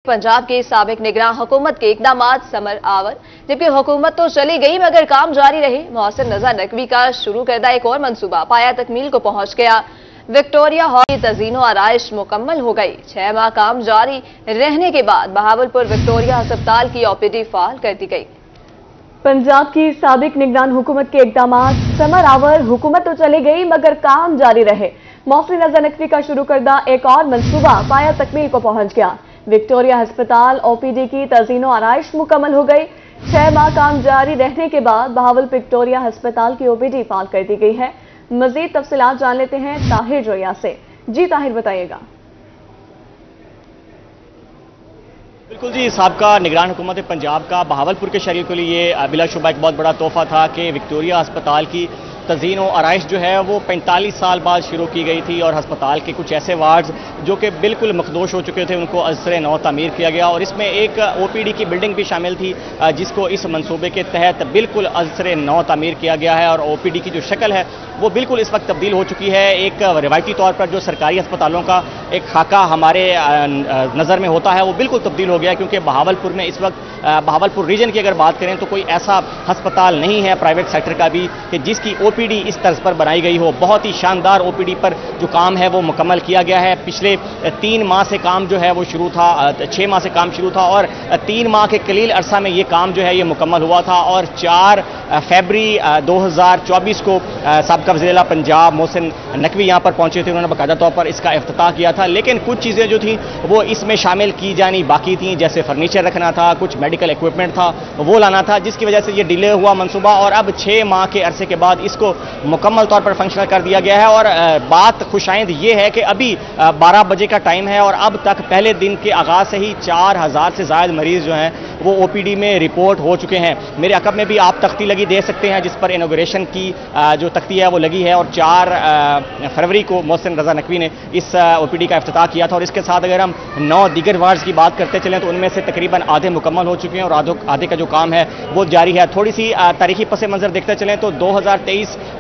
पंजाब के साबिक निगरान हुकूमत के इकदामात समर आवर। जबकि हुकूमत तो चली गई मगर काम जारी रहे। मोहसिन रजा नकवी का शुरू करदा एक और मंसूबा पाया तकमील को पहुंच गया। विक्टोरिया हॉल की तज़ीनो आराइश मुकम्मल हो गई। 6 माह काम जारी रहने के बाद बहावलपुर विक्टोरिया अस्पताल की OPD फाल कर दी गई। पंजाब की साबिक निगरान हुकूमत के इकदामात समर आवर। हुकूमत तो चली गई मगर काम जारी रहे। मोहसिन रजा नकवी का शुरू करदा एक और मंसूबा पाया तकमील को पहुंच गया। विक्टोरिया अस्पताल OPD की तज़ीनो आराइश मुकम्मल हो गई। 6 माह काम जारी रहने के बाद बहावलपुर विक्टोरिया अस्पताल की OPD फाल कर दी गई है। मजीद तफसीलात जान लेते हैं ताहिर जोया से। जी ताहिर, बताइएगा। बिल्कुल जी, साबका निगरान हुकूमत पंजाब का बहावलपुर के शहरियों के लिए बिलाशुबा एक बहुत बड़ा तोहफा था कि विक्टोरिया अस्पताल की तज़ीन और आराइश जो है वो 45 साल बाद शुरू की गई थी और अस्पताल के कुछ ऐसे वार्ड्स जो कि बिल्कुल मखदोश हो चुके थे उनको अज़र नौ तामीर किया गया और इसमें एक OPD की बिल्डिंग भी शामिल थी जिसको इस मंसूबे के तहत बिल्कुल अज़र नौ तामीर किया गया है और OPD की जो शक्ल है वो बिल्कुल इस वक्त तब्दील हो चुकी है। एक रिवायती तौर पर जो सरकारी अस्पतालों का एक खाका हमारे नज़र में होता है वो बिल्कुल तब्दील हो गया, क्योंकि बहावलपुर में इस वक्त बहावलपुर रीजन की अगर बात करें तो कोई ऐसा अस्पताल नहीं है प्राइवेट सेक्टर का भी कि जिसकी OPD इस तर्ज पर बनाई गई हो। बहुत ही शानदार OPD पर जो काम है वो मुकम्मल किया गया है। पिछले 3 माह से काम जो है वो शुरू था, 6 माह से काम शुरू था और 3 माह के कलील अरसा में ये काम जो है ये मुकम्मल हुआ था और 4 फरवरी 2024 को साबिक़ वज़ीर पंजाब मोहसिन नकवी यहाँ पर पहुंचे थे। उन्होंने बाकायदा तौर पर इसका इफ्तिताह किया था, लेकिन कुछ चीज़ें जो थी वो इसमें शामिल की जानी बाकी थी, जैसे फर्नीचर रखना था, कुछ मेडिकल इक्विपमेंट था वो लाना था, जिसकी वजह से ये डिले हुआ मंसूबा और अब 6 माह के अरसे के बाद इसको मुकम्मल तौर पर फंक्शनल कर दिया गया है। और बात खुशाइंद ये है कि अभी 12 बजे का टाइम है और अब तक पहले दिन के आगाज से ही 4000 से ज़ायद मरीज जो हैं वो OPD में रिपोर्ट हो चुके हैं। मेरे अकब में भी आप तख्ती लगी देख सकते हैं जिस पर इनॉग्रेशन की जो तख्ती है वो लगी है और 4 फरवरी को मोहसिन रजा नकवी ने इस OPD का इफ्तिताह किया था। और इसके साथ अगर हम 9 दीगर वार्ड्स की बात करते चलें तो उनमें से तकरीबन आधे मुकम्मल हो चुके हैं और आधे का जो काम है वो जारी है। थोड़ी सी तारीखी पस मंजर देखते चलें तो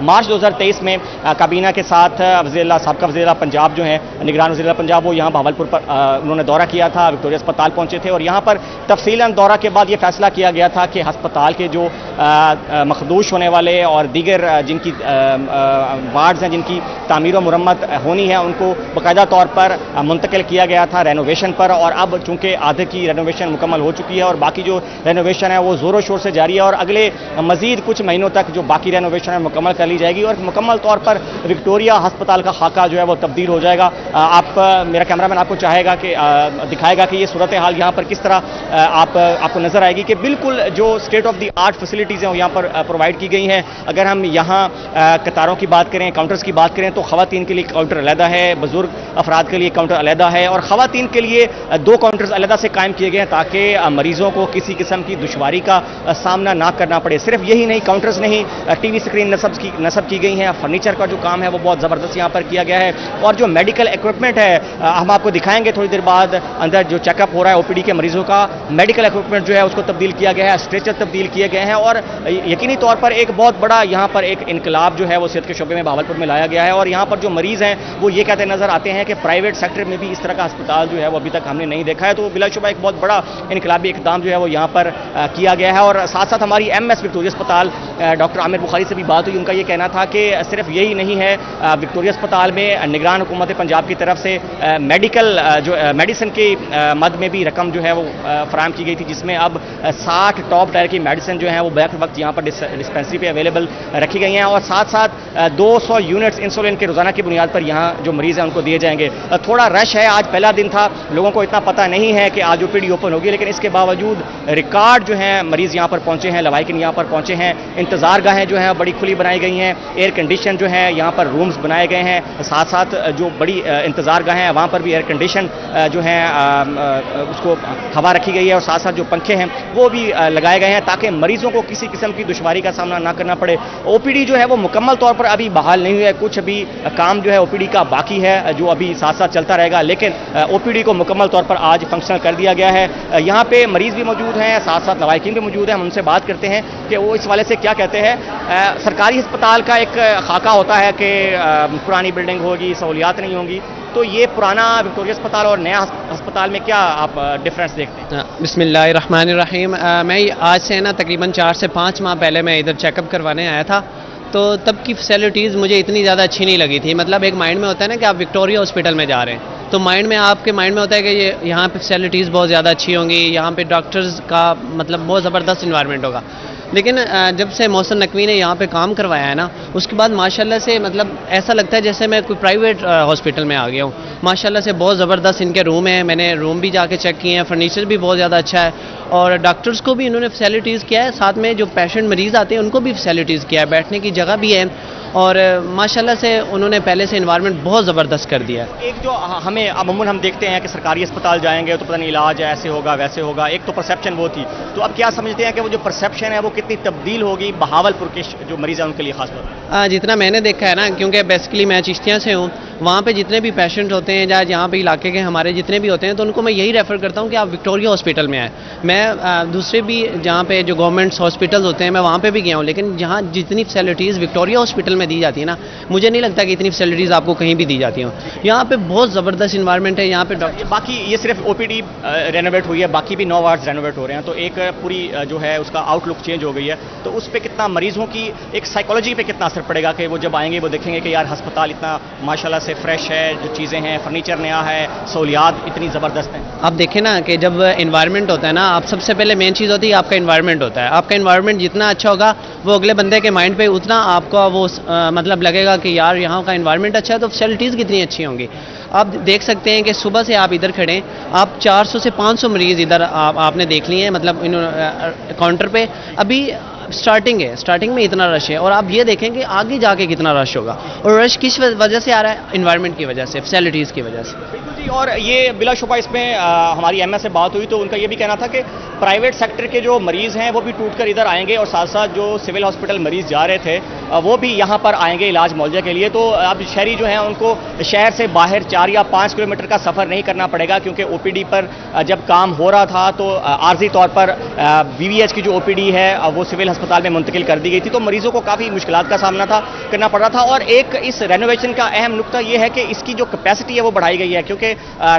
मार्च 2023 में काबीना के साथ साबिक़ वज़ीर पंजाब जो हैं निगरान वज़ीर पंजाब वो यहाँ बहावलपुर पर उन्होंने दौरा किया था, विक्टोरिया अस्पताल पहुँचे थे और यहाँ पर तफसीलन दौरा के बाद ये फैसला किया गया था कि अस्पताल के जो मखदूश होने वाले और दीगर जिनकी वार्ड्स हैं जिनकी तामीर व मुरम्मत होनी है उनको बाकायदा तौर पर मुंतकिल किया गया था रेनोवेशन पर। और अब चूँकि आधे की रेनोवेशन मुकम्मल हो चुकी है और बाकी जो रेनोवेशन है वो ज़ोरों शोर से जारी है और अगले मज़ीद कुछ महीनों तक जो बाकी रेनोवेशन है मुकम्मल कर ली जाएगी और मुकम्मल तौर पर विक्टोरिया अस्पताल का खाका जो है वो तब्दील हो जाएगा। मेरा कैमरामैन आपको चाहेगा कि दिखाएगा कि ये सूरत हाल यहाँ पर किस तरह आपको नजर आएगी कि बिल्कुल जो state of the art facilities हैं वो यहाँ पर प्रोवाइड की गई हैं। अगर हम यहाँ कतारों की बात करें, काउंटर्स की बात करें तो ख़वातीन के लिए काउंटर अलहदा है, बुजुर्ग अफराद के लिए काउंटर अलहदा है और ख़वातीन के लिए 2 काउंटर्स अलहदा से कायम किए गए हैं ताकि मरीजों को किसी किस्म की दुश्वारी का सामना ना करना पड़े। सिर्फ यही नहीं, काउंटर्स नहीं, TV स्क्रीन नस्ब की गई हैं, फर्नीचर का जो काम है वो बहुत ज़बरदस्त यहाँ पर किया गया है और जो मेडिकल इक्विपमेंट है हम आपको दिखाएंगे थोड़ी देर बाद। अंदर जो चेकअप हो रहा है OPD के मरीजों का, मेडिकल इक्विपमेंट जो है उसको तब्दील किया गया है, स्ट्रेचर तब्दील किए गए हैं और यकीनी तौर पर एक बहुत बड़ा यहाँ पर एक इनकलाब जो है वो सेहत के शोबे में बहावलपुर में लाया गया है। और यहाँ पर जो मरीज़ हैं वो ये कहते नजर आते हैं कि प्राइवेट सेक्टर में भी इस तरह का अस्पताल जो है वो अभी तक हमने नहीं देखा है। तो बिलाशुबा एक बहुत बड़ा इनकलाबी इक़दाम जो है वो यहाँ पर किया गया है। और साथ साथ हमारी MS विक्टोरिया अस्पताल डॉक्टर आमिर बुखारी से भी बात हुई, उनका ये कहना था कि सिर्फ यही नहीं है, विक्टोरिया अस्पताल में निगरान हुकूमत पंजाब की तरफ से मेडिसिन के मद में भी रकम जो है वो फराहम की गई थी, जिसमें अब 60 टॉप टायर की मेडिसिन जो है वो बैक वक्त यहाँ पर डिस्पेंसरी पे अवेलेबल रखी गई हैं और साथ साथ 200 यूनिट्स इंसुलिन के रोज़ाना की बुनियाद पर यहाँ जो मरीज़ हैं उनको दिए जाएंगे। थोड़ा रश है, आज पहला दिन था, लोगों को इतना पता नहीं है कि आज OPD ओपन होगी, लेकिन इसके बावजूद रिकॉर्ड जो है मरीज़ यहाँ पर पहुँचे हैं, लवाहिकीन यहाँ पर पहुँचे हैं। इंतज़ार गाहें जो हैं बड़ी खुली बनाई गई हैं, एयर कंडीशन जो है यहाँ पर रूम्स बनाए गए हैं, साथ साथ जो बड़ी इंतज़ार गाहें हैं वहाँ पर भी एयर कंडीशन जो है उसको हवा रखी गई है और साथ साथ जो पंखे हैं वो भी लगाए गए हैं ताकि मरीजों को किसी किस्म की दुश्वारी का सामना ना करना पड़े। OPD जो है वो मुकम्मल तौर पर अभी बहाल नहीं हुआ है, कुछ अभी काम जो है OPD का बाकी है जो अभी साथ साथ चलता रहेगा, लेकिन OPD को मुकम्मल तौर पर आज फंक्शनल कर दिया गया है। यहाँ पे मरीज भी मौजूद हैं, साथ साथ लवाहिकीन भी मौजूद हैं। हम उनसे बात करते हैं कि वो इस वाले से क्या कहते हैं। सरकारी अस्पताल का एक खाका होता है कि पुरानी बिल्डिंग होगी, सहूलियात नहीं होंगी, تو یہ پرانا وکٹوریہ اسپتال اور نیا ہسپتال میں کیا آپ ڈفرینس دیکھتے ہیں؟ بسم اللہ الرحمن الرحیم. میں آج سے نا تقریباً 4 سے 5 ماہ پہلے میں ادھر چیک اپ کروانے آیا تھا. تو تب کی فیسلٹیز مجھے اتنی زیادہ اچھی نہیں لگی تھی. مطلب ایک مائنڈ میں ہوتا ہے نا کہ آپ وکٹوریہ ہاسپٹل میں جا رہے ہیں تو آپ کے مائنڈ میں ہوتا ہے کہ یہاں پہ فیسلٹیز بہت زیادہ اچھی ہوں گی, یہاں پہ ڈاکٹرز کا مطلب بہت زبردست انوائرمنٹ ہوگا. لیکن جب سے محسن نقوی نے یہاں پہ کام کروایا ہے نا, اس کے بعد ماشاءاللہ سے مطلب ایسا لگتا ہے جیسے میں کوئی پرائیویٹ ہاسپٹل میں آ گیا ہوں. ماشاءاللہ سے بہت زبردست ان کے روم ہیں, میں نے روم بھی جا کے چیک کیے ہیں, فرنیچر بھی بہت زیادہ اچھا ہے, اور ڈاکٹرز کو بھی انہوں نے فیسلٹیز کیا ہے, ساتھ میں جو پیشنٹ مریض آتے ہیں ان کو بھی فیسلٹیز کیا ہے, بیٹھنے کی جگہ بھی ہے, اور ماشاءاللہ سے انہوں نے پہلے سے انوائرمنٹ بہت زبردست کر دیا ہے. ایک جو ہمیں عموماً ہم دیکھتے ہیں کہ سرکاری اسپتال جائیں گے تو پتہ نہیں علاج ایسے ہوگا ویسے ہوگا, ایک تو پرسیپشن وہ تھی, تو اب کیا سمجھتے ہیں کہ وہ جو پرسیپشن ہے وہ کتنی تبدیل ہوگی بہاولپور کے جو مریض ہیں ان کے لیے خاص طور پر؟ جتنا میں نے دیکھا ہے نا, کیونکہ بیسیکلی میں چشتیاں سے ہوں, وہاں پہ جتنے بھی پیشنٹ ہوتے ہیں یا جہاں پہ علاقے کے ہمارے جتنے بھی ہوتے ہیں تو ان کو میں یہی ریفر کرتا ہوں کہ آپ وکٹوریہ ہاسپٹل میں آئیں. میں دوسرے بھی جہاں پہ جو گورنمنٹس ہاسپٹلز ہوتے ہیں میں وہاں پہ بھی گیا ہوں, لیکن جہاں جتنی فیسلٹیز وکٹوریہ ہاسپٹل میں دی جاتی ہے نا, مجھے نہیں لگتا کہ اتنی فیسلٹیز آپ کو کہیں بھی دی جاتی ہوں. یہاں پہ بہت زبردست انوائرمنٹ ہے. یہاں پہ باقی یہ صرف او پی ڈی رینوویٹ ہوئی ہے, باقی بھی 9 وارڈز رینوویٹ ہو رہے ہیں, تو ایک پوری جو ہے اس کا آؤٹ لک چینج ہو گئی ہے. تو اس پہ کتنا مریضوں کی ایک سائیکالوجی پہ کتنا اثر پڑے گا کہ وہ جب آئیں گے وہ دیکھیں گے کہ یار ہسپتال اتنا ماشاءاللہ سے فریش ہے, جو چیزیں ہیں فرنیچر نیا ہے, سہولیات اتنی زبردست ہیں. آپ دیکھیں نا کہ جب انوائرمنٹ ہوتا ہے نا, آپ سب سے پہلے مین چیز ہوتی ہے آپ کا انوائرمنٹ ہوتا ہے. آپ کا انوائرمنٹ جتنا اچھا ہوگا وہ اگلے بندے کے مائنڈ پہ اتنا آپ کو وہ مطلب لگے گا کہ یار یہاں کا انوائرمنٹ اچھا ہے تو فیسلٹیز کتنی اچھی ہوں گی. آپ دیکھ سکتے ہیں کہ صبح سے آپ ادھر کھڑے ہیں, آپ 400 سے 500 مریض ادھر آپ نے دیکھ لیے ہیں, مطلب کاؤنٹر پہ ابھی سٹارٹنگ ہے, سٹارٹنگ میں اتنا رش ہے, اور آپ یہ دیکھیں کہ آگے جا کے کتنا رش ہوگا. اور رش کس وجہ سے آ رہا ہے؟ انوائرمنٹ کی وجہ سے, فیسلٹیز کی وجہ سے. بالکل جی. اور یہ بلا شبہ اس میں ہماری ایم ایس سے بات ہوئی تو ان کا یہ بھی کہنا تھا کہ پرائیویٹ سیکٹر کے جو مریض ہیں وہ بھی ٹوٹ کر ادھر آئیں گے, اور ساتھ ساتھ جو سول ہاسپٹل مریض جا رہے تھے وہ بھی یہاں پر آئیں گے علاج معالجہ کے لیے. تو اب شہری جو ہیں ان کو شہر سے باہر 4 یا 5 کلومیٹر کا سفر نہیں کرنا پڑے گا, کیونکہ او پی ڈی پر جب کام ہو رہا تھا تو عارضی طور پر وی وی ایچ کی جو او پی ڈی ہے وہ سول ہسپتال میں منتقل کر دی گئی تھی, تو مریضوں کو کافی مشکلات کا سامنا کرنا پڑ رہا تھا. اور ایک اس رینوویشن کا اہم نقطہ یہ ہے کہ اس کی جو کیپیسٹی ہے وہ بڑھائی گئی ہے, کیونکہ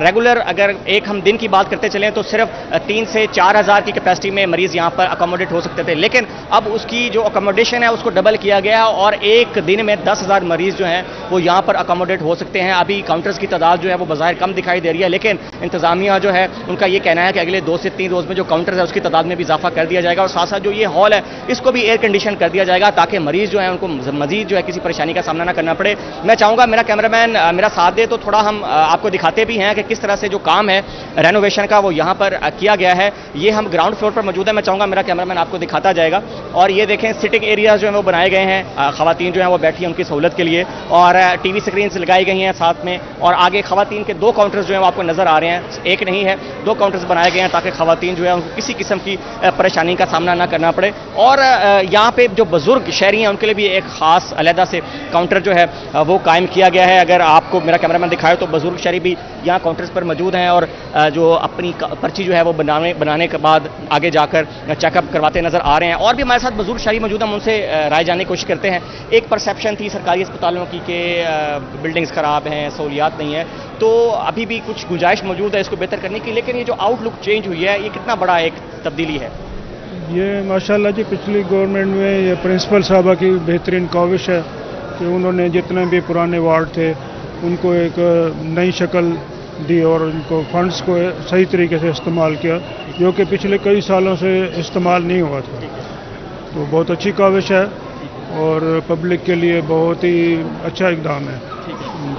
ریگولر اگر ایک ہم دن کی بات کرتے چلیں تو صرف 3 سے 4 ہزار کی کیپیسٹی میں مریض یہاں پر اکوموڈیٹ ہو سکتے تھے, لیکن اب اس کی جو اکوموڈیشن ہے اس کو ڈبل کیا گیا ہے, اور ایک دن میں 10,000 مریض جو ہیں وہ یہاں پر اکوموڈیٹ ہو سکتے ہیں. ابھی کاؤنٹرز کی تعداد جو ہے وہ بظاہر کم دکھائی دے رہی ہے, لیکن انتظامیہ جو ہے ان کا یہ کہنا ہے کہ اگلے 2 سے 3 روز میں جو کاؤنٹرز ہے اس کی تعداد میں بھی اضافہ کر دیا جائے گا, اور ساتھ ساتھ جو یہ ہال ہے اس کو بھی ایئر کنڈیشن کر دیا جائے گا تاکہ مریض جو ہیں ان کو مزید جو ہے کسی پریشانی کا سامنا نہ کرنا پڑے. میں چاہوں گا میرا کیمرہ مین میرا ساتھ دے تو تھوڑا ہم آپ کو دکھاتے بھی ہیں کہ کس طرح سے جو کام ہے رینوویشن کا وہ یہاں پر کیا گیا ہے. یہ ہم گراؤنڈ فلور پر موجود ہے, میں چاہوں گا میرا کیمرہ مین آپ کو دکھاتا جائے گا. اور یہ دیکھیں سٹنگ ایریاز جو ہیں وہ بنائے گئے ہیں, خواتین جو ہیں وہ بیٹھی ہیں ان کی سہولت کے لیے, اور ٹی وی سکرینز لگائی گئی ہیں ساتھ میں, اور آگے خواتین کے 2 کاؤنٹرز جو ہیں وہ آپ کو نظر آ رہے ہیں, ایک نہیں ہے 2 کاؤنٹرز بنائے گئے ہیں تاکہ خواتین جو ہے ان کو کسی قسم کی پریشانی کا سامنا نہ کرنا پڑے. اور یہاں پہ جو بزرگ شہری ہیں ان کے لیے بھی ایک خاص علیحدہ سے کاؤنٹر جو ہے وہ قائم کیا گیا ہے. اگر آپ کو میرا کیمرہ مین دکھائے تو بزرگ شہری بھی یہاں کاؤنٹرز پر موجود ہیں, اور جو اپنی پرچی جو ہے وہ بنانے کے بعد آگے جا کر چیک اپ کرواتے نظر آ رہے ہیں. اور بھی ہمارے ساتھ بزرگ شہری موجود ہیں, ہم ان سے رائے جاننے کی کوشش کرتے ہیں. ایک پرسیپشن تھی سرکاری اسپتالوں کی کہ بلڈنگز خراب ہیں, سہولیات نہیں ہے, تو ابھی بھی کچھ گنجائش موجود ہے اس کو بہتر کرنے کی, لیکن یہ جو آؤٹ لک چینج ہوئی ہے یہ کتنا بڑا ایک تبدیلی ہے؟ یہ ماشاءاللہ جی پچھلی گورنمنٹ میں یہ پرنسپل صاحبہ کی بہترین کاوش ہے کہ انہوں نے جتنے بھی پرانے وارڈ تھے ان کو ایک نئی شکل دی اور ان کو فنڈز کو صحیح طریقے سے استعمال کیا, جو کہ پچھلے کئی سالوں سے استعمال نہیں ہوا تھا. تو بہت اچھی کاوش ہے اور پبلک کے لیے بہت ہی اچھا اقدام ہے.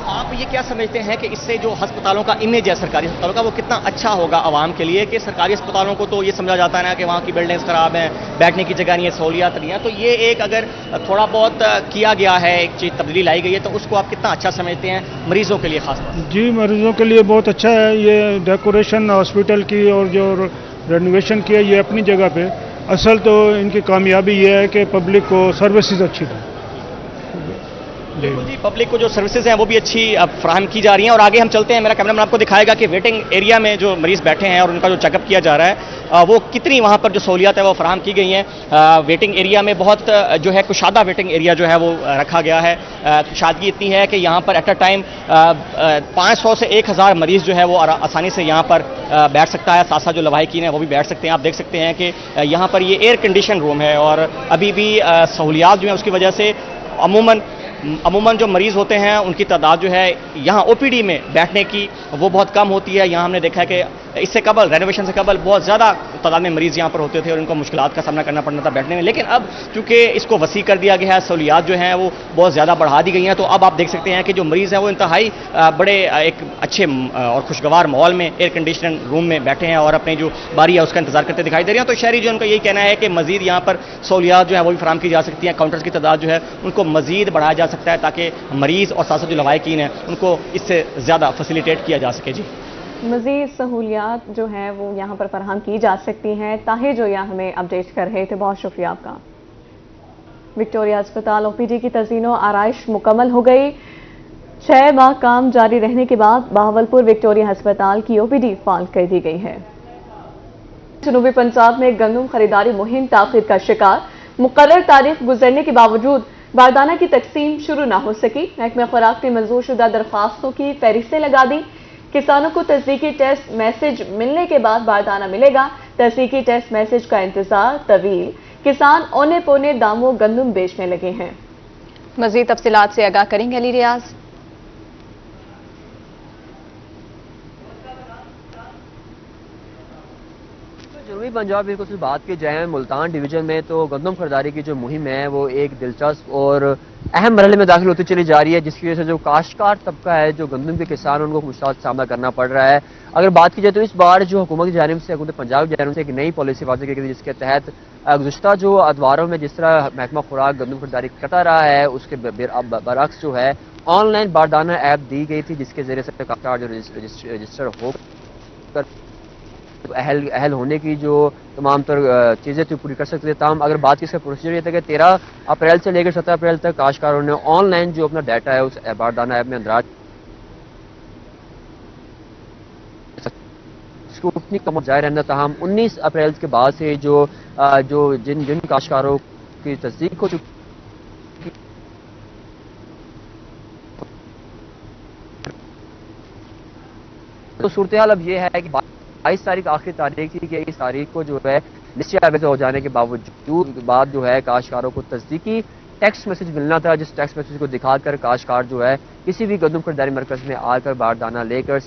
آپ یہ کیا سمجھتے ہیں کہ اس سے جو ہسپتالوں کا امیج ہے سرکاری ہسپتالوں کا وہ کتنا اچھا ہوگا عوام کے لیے؟ کہ سرکاری ہسپتالوں کو تو یہ سمجھا جاتا ہے نا کہ وہاں کی بلڈنگز خراب ہیں, بیٹھنے کی جگہ نہیں ہے, سہولیات نہیں ہیں, تو یہ ایک اگر تھوڑا بہت کیا گیا ہے, ایک چیز تبدیلی لائی گئی ہے, تو اس کو آپ کتنا اچھا سمجھتے ہیں مریضوں کے لیے خاص طور پر؟ جی مریضوں کے لیے بہت اچھا ہے. یہ ڈیکوریشن ہاسپٹل کی اور جو رینوویشن کیا یہ اپنی جگہ پہ, اصل تو ان کی کامیابی یہ ہے کہ پبلک کو سروسز اچھی دیں. जी पब्लिक को जो सर्विसेज हैं वो भी अच्छी फ्राहम की जा रही हैं। और आगे हम चलते हैं, मेरा कैमरामैन आपको दिखाएगा कि वेटिंग एरिया में जो मरीज बैठे हैं और उनका जो चेकअप किया जा रहा है वो कितनी वहाँ पर जो सहूलियात है वो फराहम की गई हैं। वेटिंग एरिया में बहुत जो है कुशादा वेटिंग एरिया जो है वो रखा गया है। कुशादगी इतनी है कि यहाँ पर एट अ टाइम 500 से 1000 मरीज जो है वो आसानी से यहाँ पर बैठ सकता है। साथ साथ जो लवाहिकीन है वो भी बैठ सकते हैं। आप देख सकते हैं कि यहाँ पर ये एयर कंडीशन रूम है और अभी भी सहूलियात जो है उसकी वजह से अमूमन जो मरीज़ होते हैं उनकी तादाद जो है यहाँ ओपीडी में बैठने की वो बहुत कम होती है। यहाँ हमने देखा है कि इससे कबल रेनोवेशन से कबल बहुत ज़्यादा तादाद में मरीज़ यहाँ पर होते थे और उनको मुश्किलात का सामना करना पड़ता था बैठने में। लेकिन अब चूँकि इसको वसी कर दिया गया है, सहूलियात जो हैं वो बहुत ज़्यादा बढ़ा दी गई हैं, तो अब आप देख सकते हैं कि जो मरीज़ हैं वो इंतहाई बड़े एक अच्छे और खुशगवार माहौल में एयर कंडीशन रूम में बैठे हैं और अपनी जो बारी है उसका इंतजार करते दिखाई दे रहे हैं। तो शहरी जो उनका यही कहना है कि मज़ीद यहाँ पर सहूलियात जो है वो भी फराहम की जा सकती हैं। काउंटर्स की तादाद जो है उनको मज़ीद बढ़ाया जा सकता है ताकि मरीज़ और साथ साथ जो लवाहिकीन हैं उनको इससे ज़्यादा फैसिलिटेट किया जा सके। जी मज़ीद सहूलियात जो हैं वो यहाँ पर फराहम की जा सकती हैं। ताहिर जो यहाँ हमें अपडेट कर रहे थे, बहुत शुक्रिया आपका। विक्टोरिया अस्पताल ओपीडी की तज़ीनो आराइश मुकम्मल हो गई। 6 माह काम जारी रहने के बाद बहावलपुर विक्टोरिया अस्पताल की ओपीडी फाल कर दी गई है। जनूबी पंजाब में गंदम खरीदारी मुहिम ताख़ीर का शिकार। मुकर्रर तारीख गुजरने के बावजूद बारदाना की तकसीम शुरू न हो सकी। महकमा खुराक ने मंजूर शुदा दरख्वास्तों की फहरिस्तें लगा दी। किसानों को तस्दीकी टेस्ट मैसेज मिलने के बाद बारदाना मिलेगा। तस्दीकी टेस्ट मैसेज का इंतजार तवील। किसान औने पौने दामों गंदम बेचने लगे हैं। मजीद तफसीलात से आगाह करेंगे अली रियाज। जनूबी पंजाब बिल्कुल से बात की जाए मुल्तान डिवीजन में तो गंदम खरीदारी की जो मुहिम है वो एक दिलचस्प और अहम मरहले में दाखिल होती चली जा रही है, जिसकी वजह से जो काश्तकार तबका है, जो गंदम के किसान, उनको मुश्किल का सामना करना पड़ रहा है। अगर बात की जाए तो इस बार जो हुकूमत की जानिब से, हुकूमत पंजाब की जानिब से एक नई पॉलिसी वाज़ेह की गई जिसके तहत गुज़श्ता जो अदवारों में जिस तरह महकमा खुराक गंदम खरीदारी करता रहा है उसके बरअक्स जो है ऑनलाइन बारदाना ऐप दी गई थी, जिसके जरिए से काश्तकार जो रजिस्टर होकर अहल होने की जो तमाम तर चीज़ें तो पूरी कर सकते थे। तमाम अगर बात की इसका प्रोसीजर ये था कि 13 अप्रैल से लेकर 17 अप्रैल तक काश्तकारों ने ऑनलाइन जो अपना डाटा है उस बारदाना ऐप में अंदराज स्क्रूटनी का जारी रहना। तमाम 19 अप्रैल के बाद से जो जिन काश्तकारों की तस्दीक हो चुकी तो सूरत हाल अब ये है कि 22 तारीख आखिरी तारीख थी कि इस तारीख को जो है निश्चित हो जाने के बावजूद बाद जो है काश्तकारों को तस्दीकी टेक्स्ट मैसेज मिलना था, जिस टेक्स्ट मैसेज को दिखाकर काश्तकार जो है किसी भी गंदम खरीदारी मरकज में आकर बारदाना लेकर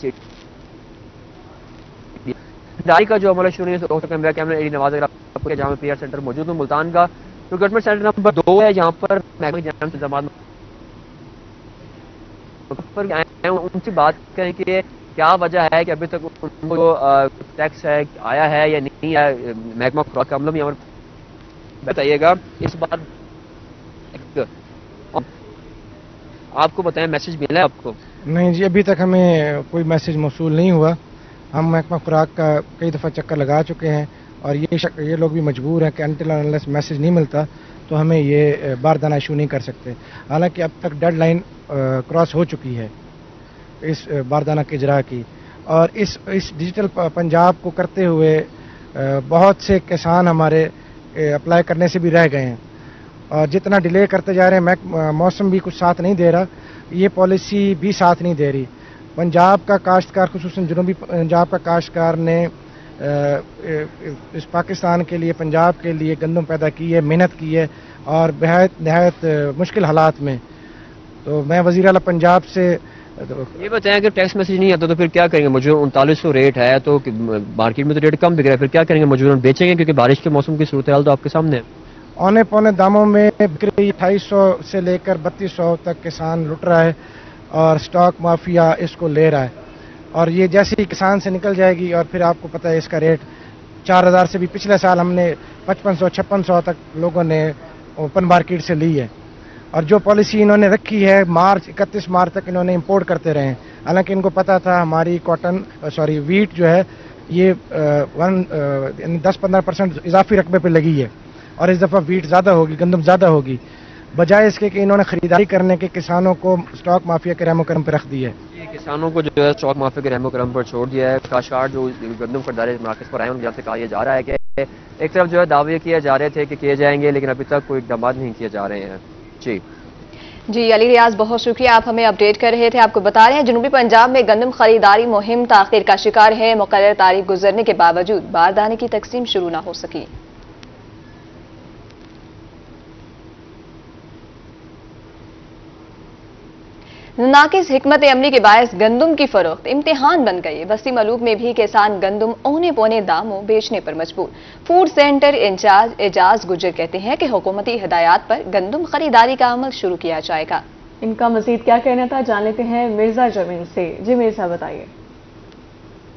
खरीदारी का जो अमल शुरू कैमरा एडी नवाज जहाँ पीआर सेंटर मौजूद है मुल्तान का, तो गवर्नमेंट सेंटर नंबर 2 है जहाँ पर उनसे बात करें कि क्या वजह है कि अभी तक उनको जो टैक्स है आया है या नहीं है। महकमा खुराक का अमला भी हमारे बताइएगा इस बार आपको बताएं मैसेज मिला है आपको? नहीं जी, अभी तक हमें कोई मैसेज मौसूल नहीं हुआ। हम महकमा खुराक का कई दफ़ा चक्कर लगा चुके हैं और ये लोग भी मजबूर हैं कि अनटिल अनलेस मैसेज नहीं मिलता तो हमें ये बारदाना इशू नहीं कर सकते। हालांकि अब तक डेडलाइन क्रॉस हो चुकी है इस बारदाना के इजरा की, और इस डिजिटल पंजाब को करते हुए बहुत से किसान हमारे अप्लाई करने से भी रह गए हैं और जितना डिले करते जा रहे हैं मौसम भी कुछ साथ नहीं दे रहा, ये पॉलिसी भी साथ नहीं दे रही। पंजाब का काश्तकार, खुसूसन जनूबी पंजाब का काश्तकार ने इस पाकिस्तान के लिए, पंजाब के लिए गंदम पैदा की है, मेहनत की है और नहायत मुश्किल हालात में। तो मैं वज़ीर आला पंजाब से ये बताएं कि टैक्स मैसेज नहीं आता तो फिर क्या करेंगे? मजबूरन 3900 रेट है तो मार्केट में तो रेट कम बिक रहा है, फिर क्या करेंगे? मजबूरन बेचेंगे क्योंकि बारिश के मौसम की सूरत हाल तो आपके सामने है। औने पौने दामों में बिक रही 2800 से लेकर 3200 तक किसान लुट रहा है और स्टॉक माफिया इसको ले रहा है और ये जैसे ही किसान से निकल जाएगी और फिर आपको पता है इसका रेट 4000 से भी पिछले साल हमने 5500-5600 तक लोगों ने ओपन मार्केट से ली है। और जो पॉलिसी इन्होंने रखी है 31 मार्च तक इन्होंने इंपोर्ट करते रहे, हालांकि इनको पता था हमारी वीट जो है ये 10-15% इजाफी रकबे पे लगी है और इस दफ़ा वीट ज़्यादा होगी, गंदम ज़्यादा होगी, बजाय इसके कि इन्होंने खरीदारी करने के किसानों को स्टॉक माफिया के रहमो करम पर रख दिया है। ये किसानों को जो है स्टॉक माफिया के रहमो करम पर छोड़ दिया है। काश्तकार जो गंदम खरीदारी मराकज़ पर आए उनकी तरफ से कहा यह जा रहा है कि एक तरफ जो है दावे किए जा रहे थे कि किए जाएंगे, लेकिन अभी तक कोई इक़दाम नहीं किए जा रहे हैं। जी अली रियाज, बहुत शुक्रिया, आप हमें अपडेट कर रहे थे। आपको बता रहे हैं जनूबी पंजाब में गंदम खरीदारी मुहिम ताखीर का शिकार है। मुकर्रर तारीख गुजरने के बावजूद बारदाने की तकसीम शुरू न हो सकी। नाकिस हिकमत अमली के बायस गंदम की फरोख्त इम्तिहान बन गई। बस्ती मलूक में भी किसान गंदम औने पौने दामों बेचने पर मजबूर। फूड सेंटर इंचार्ज एजाज गुजर कहते हैं कि हुकूमती हिदायत पर गंदम खरीदारी का अमल शुरू किया जाएगा। इनका मजीद क्या कहना था जान लेते हैं मिर्जा जमीन से। जी मिर्जा बताइए।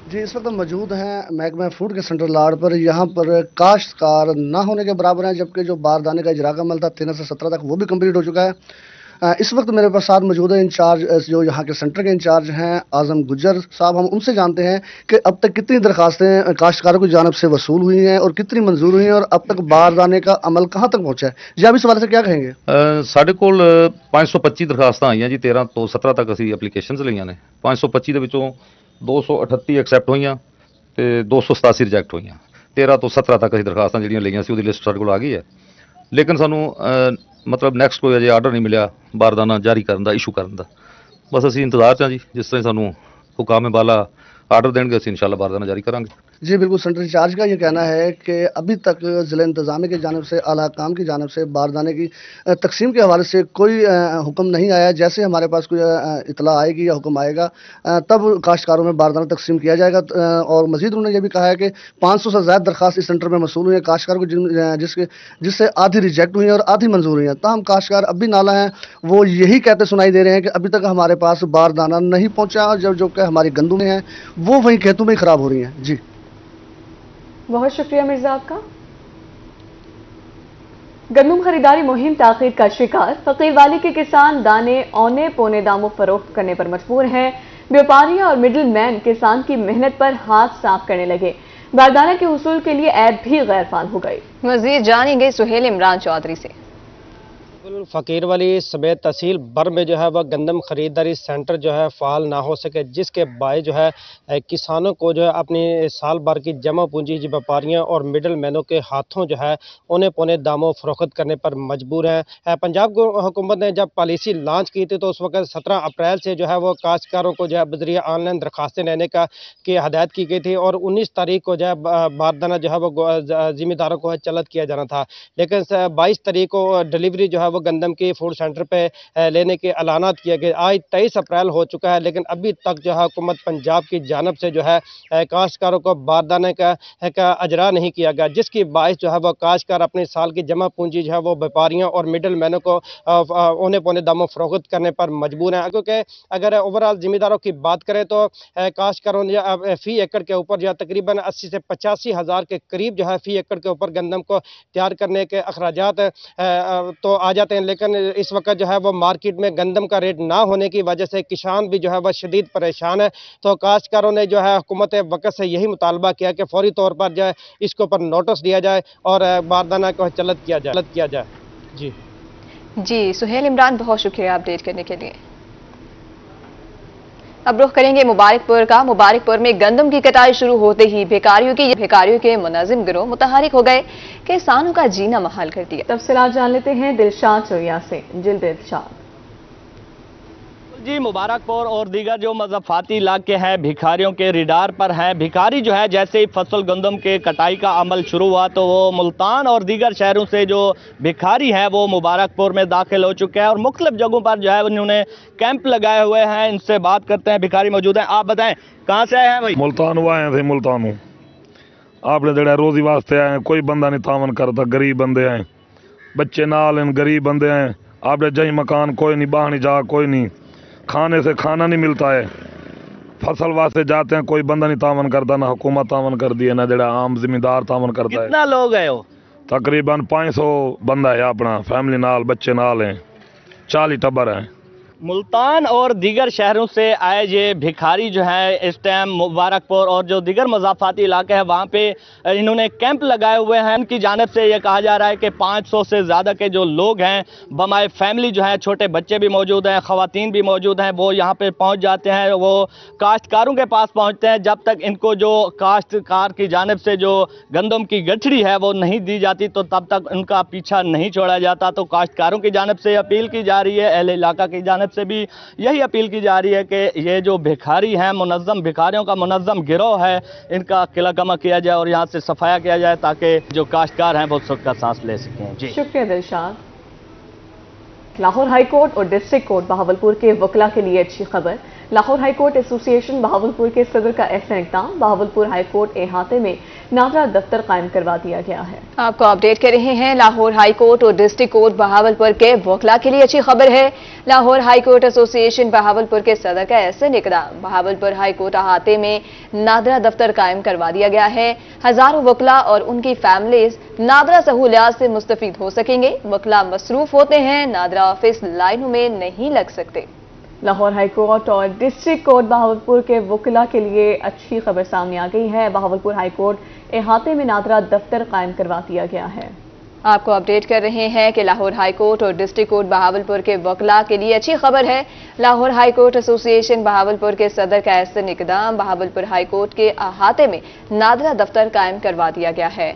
जी, इस वक्त हम मौजूद हैं महकमा फूड के सेंट्रल लाड़ पर। यहाँ पर काश्तकार ना होने के बराबर हैं, जबकि जो बारदाने का इजरा का अमल था 13 से 17 तक वो भी कंप्लीट हो चुका है। इस वक्त मेरे पास साथ मौजूद है इंचार्ज, जो यहाँ के सेंटर के इंचार्ज हैं आजम गुजर साहब। हम उनसे जानते हैं कि अब तक कितनी दरखास्तें काश्तकारों की जानब से वसूल हुई हैं और कितनी मंजूर हुई हैं और अब तक बारदाने का अमल कहाँ तक पहुँचा है। जी, आप इस हवाले से क्या कहेंगे? ਸਾਡੇ ਕੋਲ 525 ਦਰਖਾਸਤਾਂ ਆਈਆਂ ਜੀ। 13 ਤੋਂ 17 ਤੱਕ ਅਸੀਂ ਐਪਲੀਕੇਸ਼ਨਸ ਲਈਆਂ ਨੇ। 525 ਦੇ ਵਿੱਚੋਂ 238 ਐਕਸੈਪਟ ਹੋਈਆਂ ਤੇ 287 ਰਿਜੈਕਟ ਹੋਈਆਂ। 13 ਤੋਂ 17 ਤੱਕ ਅਸੀਂ ਦਰਖਾਸਤਾਂ ਜਿਹੜੀਆਂ ਲਈਆਂ ਸੀ ਉਹਦੀ ਲਿਸਟ ਸਾਡੇ ਕੋਲ ਆ ਗਈ ਹੈ। ਲੇਕਿਨ ਸਾਨੂੰ ਮਤਲਬ ਨੈਕਸਟ ਕੋਈ ਅਜੇ ਆਰਡਰ ਨਹੀਂ ਮਿਲਿਆ ਬਾਰਦਾਨਾ ਜਾਰੀ ਕਰਨ ਦਾ, ਇਸ਼ੂ ਕਰਨ ਦਾ। ਬਸ ਅਸੀਂ ਇੰਤਜ਼ਾਰ 'ਚ ਹਾਂ ਜੀ, ਜਿਸ ਤਰ੍ਹਾਂ ਸਾਨੂੰ ਹੁਕਾਮ ਬਾਲਾ आर्डर देंगे ਅਸੀਂ इंशाल्लाह बारदाना जारी करांगे। जी बिल्कुल, सेंटर इंचार्ज का ये कहना है कि अभी तक ज़िला इंतज़ामिया की जानब से, आला काम की जानब से बारदाने की तकसीम के हवाले से कोई हुक्म नहीं आया। जैसे हमारे पास कोई इतला आएगी या हुक्म आएगा तब काश्तकारों में बारदाना तकसीम किया जाएगा। और मज़ीद उन्होंने ये भी कहा है कि 500 से ज़्यादा दरख्वास्त इस सेंटर में मसूल हुई है काश्तकारों को, जिससे आधी रिजेक्ट हुई हैं और आधी मंजूर हुई हैं। ताहम काश्तकार अब भी नाला हैं, वो यही कहते सुनाई दे रहे हैं कि अभी तक हमारे पास बारदाना नहीं पहुँचा, और जो कि हमारी गंदुमें हैं वो वहीं खेतों में ख़राब हो रही हैं। जी बहुत शुक्रिया मिर्जा आपका। गंदम खरीदारी मुहिम ताखीर का शिकार। फकीर वाली के किसान दाने औने पौने दामों फरोख्त करने पर मजबूर हैं। व्यापारी और मिडिल मैन किसान की मेहनत पर हाथ साफ करने लगे। बारदाना के हुसूल के लिए ऐप भी गैर फाल हो गई। मजीद जानेंगे सुहेल इमरान चौधरी से। फ़कीर वाली समेत तहसील भर में जो है वह गंदम खरीदारी सेंटर जो है फ़ाल ना हो सके, जिसके बायस जो है किसानों को जो है अपनी साल भर की जमा पूंजी व्यापारियों और मिडल मैनों के हाथों जो है औने पौने दामों फरोख्त करने पर मजबूर हैं। पंजाब हुकूमत ने जब पॉलिसी लॉन्च की थी तो उस वक्त 17 अप्रैल से जो है वो काश्तकारों को जो है बजरिया ऑनलाइन दरखास्तें लेने की हदायत की गई थी और 19 तारीख को जो है बारदाना जो है वो ज़िम्मेदारों को चलत किया जाना था। लेकिन 22 तारीख को डिलीवरी जो है गंदम की फूड सेंटर पे लेने के ऐलानात किए गए। आज 23 अप्रैल हो चुका है, लेकिन अभी तक जो है हुकूमत पंजाब की जानब से जो है काश्तकारों को बारदाने का अजरा नहीं किया गया, जिसकी बायस जो है वो काश्तकार अपनी साल की जमा पूंजी जो है वो व्यापारियों और मिडल मैनों को औने पौने दामों फरोख्त करने पर मजबूर हैं। क्योंकि अगर ओवरऑल जिम्मेदारों की बात करें तो काश्तकारों ने फी एकड़ के ऊपर जो है तकरीबन 80 से 85 हज़ार के करीब जो है फी एकड़ के ऊपर गंदम को तैयार करने के अखराजात तो आ जाते हैं। लेकिन इस वक्त जो है वो मार्केट में गंदम का रेट ना होने की वजह से किसान भी जो है वह शदीद परेशान है। तो काश्तकारों ने जो है हुकूमत वक्त से यही मुतालबा किया कि फौरी तौर पर जो है इसके ऊपर नोटिस दिया जाए और बारदाना को चलत किया जाए। जी सुहेल इमरान, बहुत शुक्रिया अपडेट करने के लिए। अब रुख करेंगे मुबारकपुर का। मुबारकपुर में गंदम की कटाई शुरू होते ही भिखारियों के मुनाजिम गिरोह मुतहरिक हो गए, किसानों का जीना महाल कर दिया। तफसीलात जान लेते हैं दिलशाद चौरिया से। दिलशाद जी, मुबारकपुर और दीगर जो मज़ाफ़ाती इलाके हैं भिखारियों के रिडार पर हैं। भिखारी जो है जैसे ही फसल गंदम के कटाई का अमल शुरू हुआ तो वो मुल्तान और दीगर शहरों से जो भिखारी हैं वो मुबारकपुर में दाखिल हो चुके हैं और मुख्तलिफ जगहों पर जो है उन्होंने कैंप लगाए हुए हैं। इनसे बात करते हैं। भिखारी मौजूद हैं, आप बताएं कहाँ से आए हैं भाई? मुल्तान आए थे। मुल्तान आपने जड़ा रोजी वास्ते आए, कोई बंदा नहीं तावन करता, गरीब बंदे आए, बच्चे नाल गरीब बंदे आए। आपने जही मकान कोई नहीं, बाहर जा कोई नहीं, खाने से खाना नहीं मिलता है, फसल वास्ते जाते हैं, कोई बंदा नहीं तावन करता, ना हुकूमत तावन कर दी है ना जड़ा आम जिम्मेदार तावन करता है। कितना लोग है हो? तकरीबन 500 बंदा है अपना फैमिली नाल, बच्चे नाल हैं, 40 टब्बर हैं। मुल्तान और दीगर शहरों से आए ये भिखारी जो हैं इस टाइम मुबारकपुर और जो दीगर मज़ाफ़ाती इलाके हैं वहाँ पे इन्होंने कैंप लगाए हुए हैं। उनकी जानिब से ये कहा जा रहा है कि 500 से ज़्यादा के जो लोग हैं बमाए फैमिली जो हैं, छोटे बच्चे भी मौजूद हैं, ख़वातीन भी मौजूद हैं, वो यहाँ पे पहुँच जाते हैं, वो काश्तकारों के पास पहुँचते हैं। जब तक इनको जो काश्तकार की जानिब से जो गंदम की गठड़ी है वो नहीं दी जाती तो तब तक उनका पीछा नहीं छोड़ा जाता। तो काश्तकारों की जानिब से अपील की जा रही है, अहले इलाका की जानिब से भी यही अपील की जा रही है कि ये जो भिखारी हैं, मुनज़्ज़म भिखारियों का मुनज़्ज़म गिरोह है, इनका किला कमा किया जाए और यहाँ से सफाया किया जाए ताकि जो काश्तकार हैं वो सुख का सांस ले सकें। जी शुक्रिया दिलशाद। लाहौर हाई कोर्ट और डिस्ट्रिक्ट कोर्ट बहावलपुर के वकला के लिए अच्छी खबर। Lahore high court association Bahawalpur के सदर का ऐसा इक़दाम, बहावलपुर हाई कोर्ट अहाते में नादरा दफ्तर कायम करवा दिया गया है। आपको अपडेट कर रहे हैं लाहौर हाई कोर्ट और डिस्ट्रिक्ट कोर्ट बहावलपुर के वकला के लिए अच्छी खबर है। Lahore high court association Bahawalpur के सदर का ऐसा इक़दाम, बहावलपुर हाई कोर्ट अहाते में नादरा दफ्तर कायम करवा दिया गया है। हजारों वकला और उनकी फैमिलीज नादरा सहूलियात से मुस्तफीद हो सकेंगे। वकला मसरूफ होते हैं, नादरा ऑफिस लाइनों में नहीं लग सकते। लाहौर हाई कोर्ट और डिस्ट्रिक्ट कोर्ट बहावलपुर के वकला के लिए अच्छी खबर सामने आ गई है। बहावलपुर हाई कोर्ट अहाते में नादरा दफ्तर कायम करवा दिया गया है। आपको अपडेट कर रहे हैं कि लाहौर हाई कोर्ट और डिस्ट्रिक्ट कोर्ट बहावलपुर के वकला के लिए अच्छी खबर है। Lahore high court association Bahawalpur के सदर का ऐसा इक़दाम, बहावलपुर हाई कोर्ट के अहाते में नादरा दफ्तर कायम करवा दिया गया है।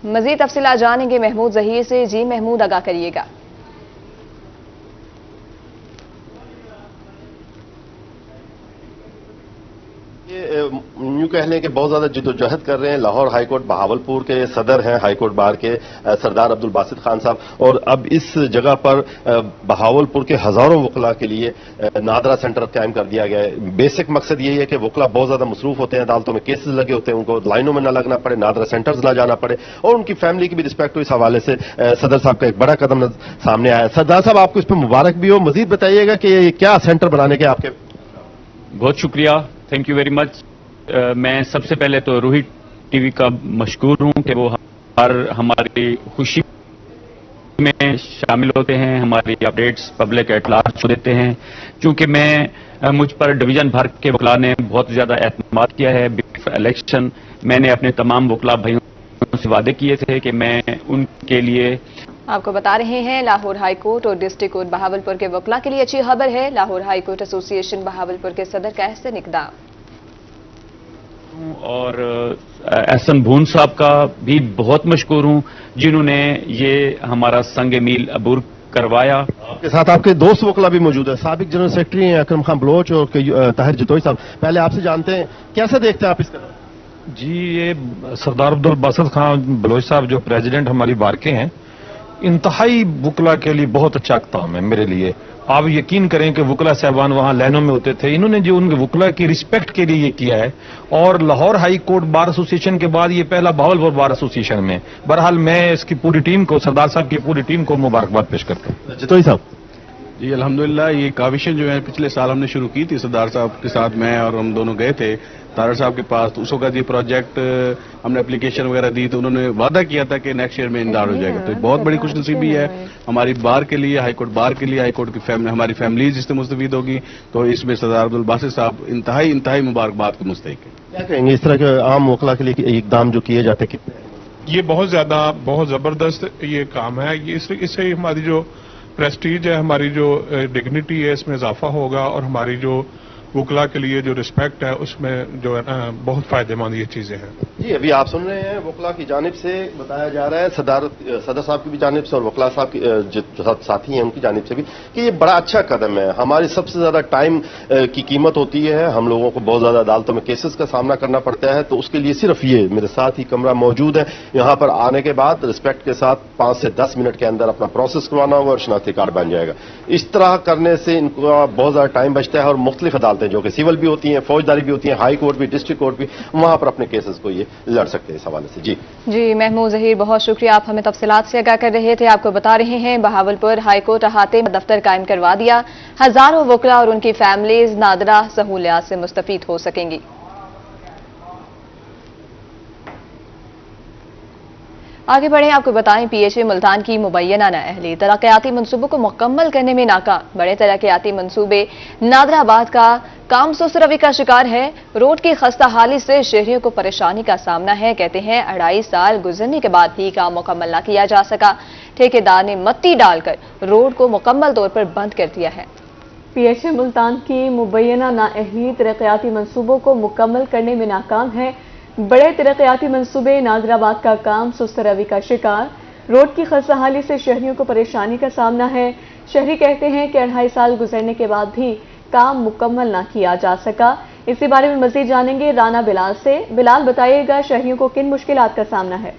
मजीद तफसीलात जानेंगे महमूद जहीर से। जी महमूद, आगाह करिएगा। यूं कह लें कि बहुत ज्यादा जिद्दोजहद कर रहे हैं। लाहौर हाईकोर्ट बहावलपुर के सदर हैं हाईकोर्ट बार के सरदार अब्दुल बासित खान साहब, और अब इस जगह पर बहावलपुर के हजारों वकला के लिए नादरा सेंटर कायम कर दिया गया है। बेसिक मकसद यही है कि वकला बहुत ज्यादा मसरूफ होते हैं, अदालतों में केसेस लगे होते हैं, उनको लाइनों में न लगना पड़े, नादरा सेंटर्स न जाना पड़े और उनकी फैमिली की भी रिस्पेक्ट हो। इस हवाले से सदर साहब का एक बड़ा कदम सामने आया है। सरदार साहब, आपको इस पर मुबारक भी हो। मजीद बताइएगा कि क्या सेंटर बनाने के आपके। बहुत शुक्रिया, थैंक यू वेरी मच। मैं सबसे पहले तो रूही टीवी का मशकूर हूं कि वो हर हमारी खुशी में शामिल होते हैं, हमारी अपडेट्स पब्लिक एट लार्ज देते हैं। चूंकि मुझ पर डिवीजन भर के वकला ने बहुत ज्यादा एतमाद किया है। बिफोर इलेक्शन मैंने अपने तमाम वकला भाइयों से वादे किए थे कि मैं उनके लिए। आपको बता रहे हैं लाहौर हाई कोर्ट और डिस्ट्रिक्ट कोर्ट बहावलपुर के वकला के लिए अच्छी खबर है। Lahore high court association Bahawalpur के सदर का ऐसा इक़दाम। और एहसन भून साहब का भी बहुत मशकूर हूं जिन्होंने ये हमारा संग मील अबूर करवाया। आपके साथ आपके दोस्त वकला भी मौजूद है, साबिक जनरल सेक्रेटरी हैं अकरम खान बलोच और ताहिर जतोई साहब। पहले आपसे जानते हैं कैसे देखते हैं आप इसका। जी, ये सरदार अब्दुल बासित खान बलोच साहब जो प्रेसिडेंट हमारी बार के हैं, इंतहाई वकला के लिए बहुत अच्छा इक़दाम है मेरे लिए। आप यकीन करें कि वकला साहबान वहां लाइनों में होते थे, इन्होंने जो उनके वकला की रिस्पेक्ट के लिए ये किया है। और Lahore high court bar association के बाद ये पहला बहावलपुर बार एसोसिएशन में। बहरहाल मैं इसकी पूरी टीम को, सरदार साहब की पूरी टीम को मुबारकबाद पेश करता हूँ। जतोई साहब। जी अल्हम्दुलिल्लाह, ये काविशें जो है पिछले साल हमने शुरू की थी, सरदार साहब के साथ मैं और हम दोनों गए थे तारड़ साहब के पास। तो उस वक्त ये प्रोजेक्ट हमने एप्लीकेशन वगैरह दी तो उन्होंने वादा किया था कि नेक्स्ट ईयर में इंदार हो जाएगा। तो बहुत बड़ी खुशनसीबी है हमारी बार के लिए, हाईकोर्ट बार के लिए, हाईकोर्ट की हमारी फैमिलीज इससे मुस्तफीद होगी। तो इसमें सरदार अब्दुल बासित साहब इंतहाई मुबारकबाद के मुस्तहिक है। क्या कहेंगे इस तरह के आम वकला के लिए इक़दाम जो किए जाते हैं कितने? ये बहुत जबरदस्त ये काम है। ये इससे हमारी जो प्रेस्टीज है, हमारी जो डिग्निटी है, इसमें इजाफा होगा और हमारी जो वकला के लिए जो रिस्पेक्ट है उसमें जो है ना बहुत फायदेमंद ये चीजें हैं। जी, अभी आप सुन रहे हैं वकला की जानिब से बताया जा रहा है, सदर साहब की भी जानिब से और वकला साहब की जो साथी हैं उनकी जानिब से भी, कि ये बड़ा अच्छा कदम है। हमारी सबसे ज्यादा टाइम की कीमत होती है, हम लोगों को बहुत ज्यादा अदालतों में केसेस का सामना करना पड़ता है। तो उसके लिए सिर्फ ये मेरे साथ ही कमरा मौजूद है, यहाँ पर आने के बाद रिस्पेक्ट के साथ 5 से 10 मिनट के अंदर अपना प्रोसेस करवाना होगा और शनाख्ती कार्ड बन जाएगा। इस तरह करने से इनको बहुत ज्यादा टाइम बचता है और मुख्तलिफ अदालतें जो कि सिविल भी होती हैं, फौजदारी भी होती हैं, हाई कोर्ट भी, डिस्ट्रिक्ट कोर्ट भी, वहां पर अपने केसेस को ये लड़ सकते हैं इस हवाले से। जी महमूद जहीर, बहुत शुक्रिया, आप हमें तफसीलात से आगाह कर रहे थे। आपको बता रहे हैं बहावलपुर हाईकोर्ट अहाते में दफ्तर कायम करवा दिया, हजारों वकला और उनकी फैमिलीज नादरा सहूलियात से मुस्तफीद हो सकेंगी। आगे बढ़े, आपको बताएं PHA मुल्तान की मुबैना नाअहली तरक्याती मंसूबों को मुकम्मल करने में नाकाम। बड़े तरक्याती मंसूबे नादराबाद का काम सुस्त रवि का शिकार है। रोड की खस्ताहाली से शहरियों को परेशानी का सामना है। कहते हैं 2.5 साल गुजरने के बाद भी काम मुकम्मल न किया जा सका। ठेकेदार ने मट्टी डालकर रोड को मुकम्मल तौर पर बंद कर दिया है। PHA मुल्तान की मुबैना नाअहली तरक्याती मंसूबों को मुकम्मल करने में नाकाम है। बड़े तरक्याती मंसूबे नादराबाद का काम सुस्त रवि का शिकार। रोड की खस्ताहाली से शहरियों को परेशानी का सामना है। शहरी कहते हैं कि 2.5 साल गुजरने के बाद भी काम मुकम्मल ना किया जा सका। इसी बारे में मजीद जानेंगे राना बिलाल से। बिलाल, बताइएगा शहरियों को किन मुश्किलात का सामना है?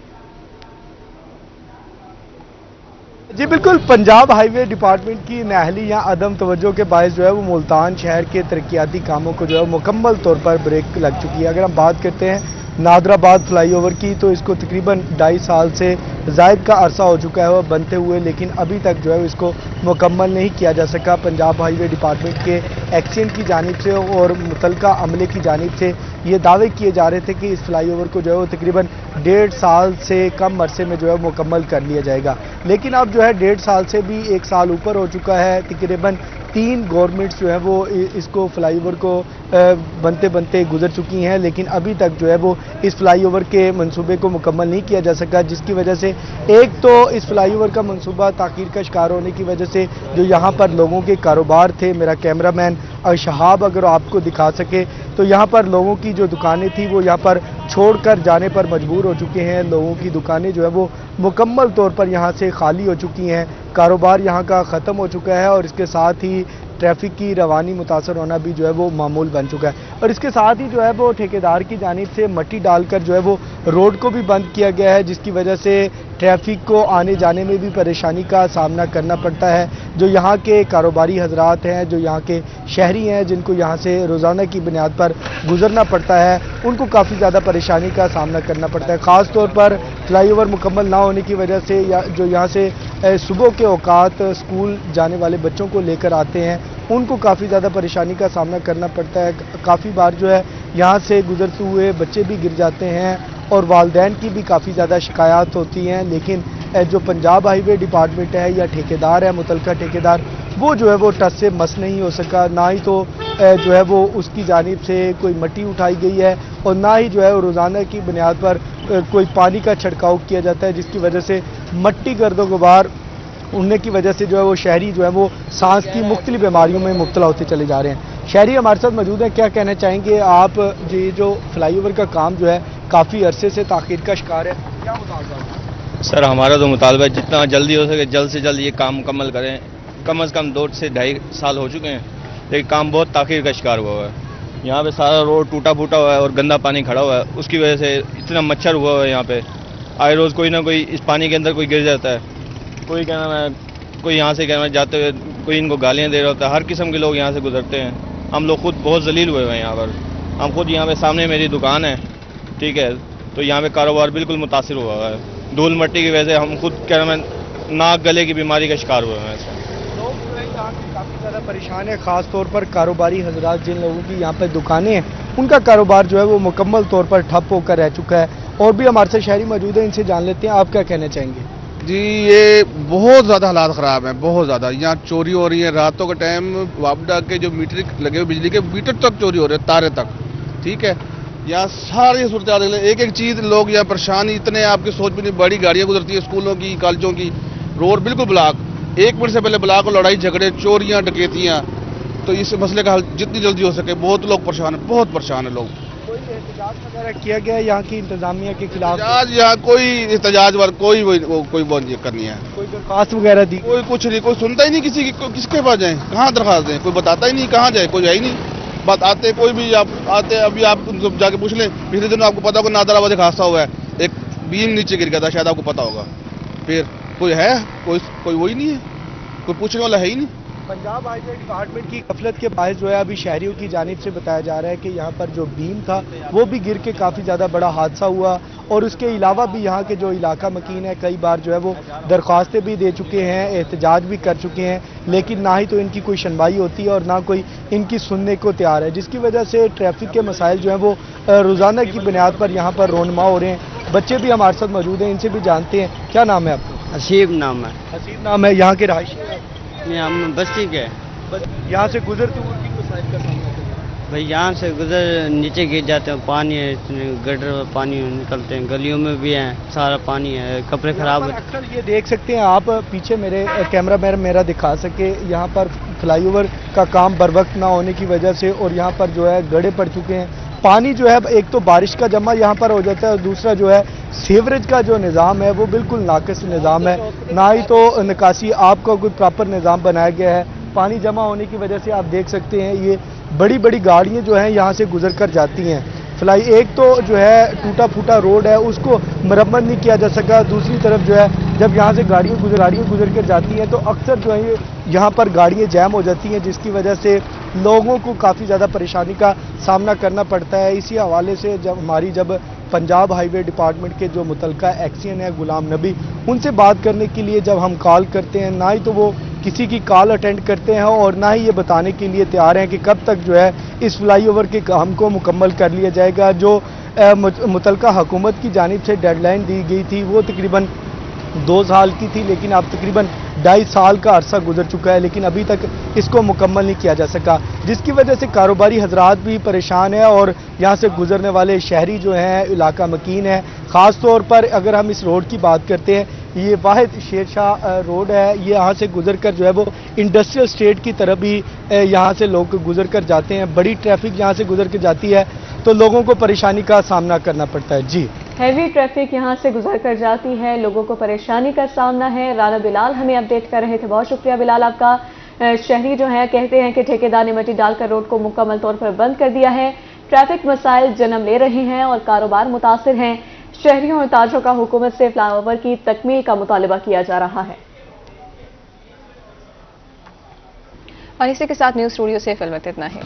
जी बिल्कुल, पंजाब हाईवे डिपार्टमेंट की नाअहली या अदम तवज्जो के बायस जो है वो मुल्तान शहर के तरक्याती कामों को जो है मुकम्मल तौर पर ब्रेक लग चुकी है। अगर हम बात करते हैं नादराबाद फ्लाईओवर की, तो इसको तकरीबन 2.5 साल से ज़ायद का अरसा हो चुका है वो बनते हुए, लेकिन अभी तक जो है इसको मुकम्मल नहीं किया जा सका। पंजाब हाईवे डिपार्टमेंट के एक्शन की जानिब से और मुतलका अमले की जानिब से ये दावे किए जा रहे थे कि इस फ्लाईओवर को जो है वो तकरीबन 1.5 साल से कम अरसे में जो है मुकम्मल कर लिया जाएगा। लेकिन अब जो है 1.5 साल से भी 1 साल ऊपर हो चुका है। तकरीबन 3 गवर्नमेंट्स जो है वो इसको फ्लाईओवर को बनते बनते गुजर चुकी हैं, लेकिन अभी तक जो है वो इस फ्लाईओवर के मंसूबे को मुकम्मल नहीं किया जा सका, जिसकी वजह से एक तो इस फ्लाईओवर का मंसूबा ताख़ीर का शिकार होने की वजह से जो यहाँ पर लोगों के कारोबार थे, मेरा कैमरामैन शहाब अगर आपको दिखा सके तो यहाँ पर लोगों की जो दुकानें थी वो यहाँ पर छोड़कर जाने पर मजबूर हो चुके हैं। लोगों की दुकानें जो है वो मुकम्मल तौर पर यहाँ से खाली हो चुकी हैं। कारोबार यहाँ का ख़त्म हो चुका है और इसके साथ ही ट्रैफिक की रवानी मुतासर होना भी जो है वो मामूल बन चुका है। और इसके साथ ही जो है वो ठेकेदार की जानिब से मट्टी डालकर जो है वो रोड को भी बंद किया गया है, जिसकी वजह से ट्रैफिक को आने जाने में भी परेशानी का सामना करना पड़ता है। जो यहाँ के कारोबारी हजरात हैं, जो यहाँ के शहरी हैं, जिनको यहाँ से रोज़ाना की बुनियाद पर गुजरना पड़ता है, उनको काफ़ी ज़्यादा परेशानी का सामना करना पड़ता है। ख़ास तौर पर फ्लाईओवर मुकम्मल ना होने की वजह से जो यहाँ से सुबह के औकात स्कूल जाने वाले बच्चों को लेकर आते हैं, उनको काफ़ी ज़्यादा परेशानी का सामना करना पड़ता है। काफ़ी बार जो है यहाँ से गुजरते हुए बच्चे भी गिर जाते हैं और वालिदैन की भी काफ़ी ज़्यादा शिकायत होती हैं। लेकिन जो पंजाब हाईवे डिपार्टमेंट है या ठेकेदार है, मुतलका ठेकेदार, वो जो है वो टस से मस नहीं हो सका। ना ही तो जो है वो उसकी जानिब से कोई मट्टी उठाई गई है और ना ही जो है रोज़ाना की बुनियाद पर कोई पानी का छिड़काव किया जाता है, जिसकी वजह से मट्टी गर्दो गुबार उड़ने की वजह से जो है वो शहरी जो है वो सांस की मुख्तलिफ बीमारियों में मुब्तला होते चले जा रहे हैं। शहरी हमारे साथ मौजूद हैं, क्या कहना चाहेंगे आप? ये जो फ्लाईओवर का काम जो है काफ़ी अरसे से ताख़ीर का शिकार है, क्या मुतालबा? सर हमारा तो मुतालबा है जितना जल्दी हो सके जल्द से जल्द ये काम मुकम्मल करें। कम से कम 2 से 2.5 साल हो चुके हैं, लेकिन काम बहुत ताख़ीर का शिकार हुआ है। यहाँ पे सारा रोड टूटा फूटा हुआ है और गंदा पानी खड़ा हुआ है, उसकी वजह से इतना मच्छर हुआ है। यहाँ पे आए रोज़ कोई ना कोई इस पानी के अंदर कोई गिर जाता है, कोई क्या नाम है, कोई यहाँ से क्या नाम है जाते हुए कोई इनको गालियाँ दे रहा होता है। हर किस्म के लोग यहाँ से गुजरते हैं। हम लोग खुद बहुत जलील हुए हैं यहाँ पर। हम खुद यहाँ पे सामने मेरी दुकान है, ठीक है, तो यहाँ पे कारोबार बिल्कुल मुतासिर हुआ है। धूल मट्टी की वजह से हम खुद क्या नाम है नाक गले की बीमारी का शिकार हुए हैं। काफ़ी ज़्यादा परेशान है, ख़ास तौर पर कारोबारी हजरात, जिन लोगों की यहाँ पर दुकानें हैं, उनका कारोबार जो है वो मुकम्मल तौर पर ठप होकर रह चुका है। और भी हमारे साथ शहरी मौजूद हैं, इनसे जान लेते हैं, आप क्या कहना चाहेंगे? जी ये बहुत ज़्यादा हालात ख़राब हैं, बहुत ज़्यादा। यहाँ चोरी हो रही है रातों के टाइम। वापडा के जो मीटर लगे हुए बिजली के मीटर तक चोरी हो रहे हैं, तारे तक, ठीक है। यहाँ सारी सूरत एक एक चीज़ लोग यहाँ परेशान, इतने आपकी सोच भी नहीं। बड़ी गाड़ियाँ गुजरती है स्कूलों की, कॉलेजों की, रोड बिल्कुल ब्लॉक। 1 मिनट से पहले ब्लॉक और लड़ाई झगड़े, चोरियाँ, डकैतियाँ। तो इस मसले का हल जितनी जल्दी हो सके। बहुत लोग परेशान है, बहुत परेशान है लोग। कोई एहतजाज वगैरह किया गया है यहाँ की इंतजामिया के खिलाफ? यहाँ कोई एहतजाज कोई करनी है, कोई दरख्वास्त वगैरह दी? कोई कुछ नहीं, कोई सुनता ही नहीं किसी की। किसके पास जाए, कहाँ दरख्वास्त दें, कोई बताता ही नहीं, कहाँ जाए, कोई है ही नहीं। बात आते कोई भी आप आते, अभी आप जाके पूछ लें, पिछले दिनों आपको पता होगा नादराबाद एक हादसा हुआ है, एक बीम नीचे गिर गया था, शायद आपको पता होगा। फिर कोई है, कोई वही नहीं है, कोई पूछने वाला है ही नहीं। पंजाब हाईवे डिपार्टमेंट की गफलत के बायस जो है अभी शहरियों की जानिब से बताया जा रहा है कि यहाँ पर जो बीम था वो भी गिर के काफ़ी ज़्यादा बड़ा हादसा हुआ। और उसके अलावा भी यहाँ के जो इलाका मकीन है, कई बार जो है वो दरख्वास्तें भी दे चुके हैं, एहतजाज भी कर चुके हैं, लेकिन ना ही तो इनकी कोई सुनवाई होती है और ना कोई इनकी सुनने को तैयार है, जिसकी वजह से ट्रैफिक के मसाइल जो हैं वो रोज़ाना की बुनियाद पर यहाँ पर रोनमा हो रहे हैं। बच्चे भी हमारे साथ मौजूद हैं, इनसे भी जानते हैं। क्या नाम है आपका? हसीब नाम है। हसीब नाम है, यहाँ के रहायशी हैं? हम बस्ती के। यहाँ से गुजरते हुए किन मसाइल का सामना करते हैं? भाई यहाँ से गुजर नीचे गिर जाते हैं, पानी है, इतने गटर में पानी निकलते हैं, गलियों में भी है, सारा पानी है, कपड़े खराब होते हैं। अक्सर ये देख सकते हैं आप, पीछे मेरे कैमरा मैन मेरा दिखा सके, यहाँ पर फ्लाईओवर का काम बर वक्त ना होने की वजह से और यहाँ पर जो है गड्ढे पड़ चुके हैं। पानी जो है एक तो बारिश का जमा यहाँ पर हो जाता है और दूसरा जो है सीवरेज का जो निज़ाम है वो बिल्कुल नाक़िस निज़ाम है, ना ही तो निकासी आपका कोई प्रॉपर निज़ाम बनाया गया है। पानी जमा होने की वजह से आप देख सकते हैं ये बड़ी बड़ी गाड़ियाँ जो हैं यहाँ से गुजर कर जाती हैं। एक तो जो है टूटा फूटा रोड है उसको मरम्मत नहीं किया जा सका, दूसरी तरफ जो है जब यहाँ से गाड़ियाँ गुजर कर जाती हैं तो अक्सर जो है यहाँ पर गाड़ियाँ जैम हो जाती हैं, जिसकी वजह से लोगों को काफ़ी ज़्यादा परेशानी का सामना करना पड़ता है। इसी हवाले से जब पंजाब हाईवे डिपार्टमेंट के जो मुतलका एक्सीएन है गुलाम नबी, उनसे बात करने के लिए जब हम कॉल करते हैं, ना ही तो वो किसी की कॉल अटेंड करते हैं और ना ही ये बताने के लिए तैयार हैं कि कब तक जो है इस फ्लाईओवर के काम को मुकम्मल कर लिया जाएगा। जो मुतलका हुकूमत की जानिब से डेडलाइन दी गई थी वो तकरीबन 2 साल की थी, लेकिन अब तकरीबन 2.5 साल का अरसा गुजर चुका है, लेकिन अभी तक इसको मुकम्मल नहीं किया जा सका, जिसकी वजह से कारोबारी हजरात भी परेशान है और यहाँ से गुजरने वाले शहरी जो हैं इलाका मकीन है। ख़ास तौर पर अगर हम इस रोड की बात करते हैं, ये वाहिद शेरशाह रोड है, ये यहाँ से गुजर कर जो है वो इंडस्ट्रियल स्टेट की तरफ भी यहाँ से लोग गुजर कर जाते हैं। बड़ी ट्रैफिक यहाँ से गुजर कर जाती है तो लोगों को परेशानी का सामना करना पड़ता है। जी, हैवी ट्रैफिक यहाँ से गुजर कर जाती है, लोगों को परेशानी का सामना है। राना बिलाल हमें अपडेट कर रहे थे, बहुत शुक्रिया बिलाल आपका। शहरी जो है कहते हैं कि ठेकेदार ने मिट्टी डालकर रोड को मुकम्मल तौर पर बंद कर दिया है, ट्रैफिक मसाइल जन्म ले रहे हैं और कारोबार मुतासिर हैं। शहरियों और ताजरों का हुकूमत से फ्लाईओवर की तकमील का मुतालबा किया जा रहा है। और इसी के साथ न्यूज़ स्टूडियो से फिल्म इतना है।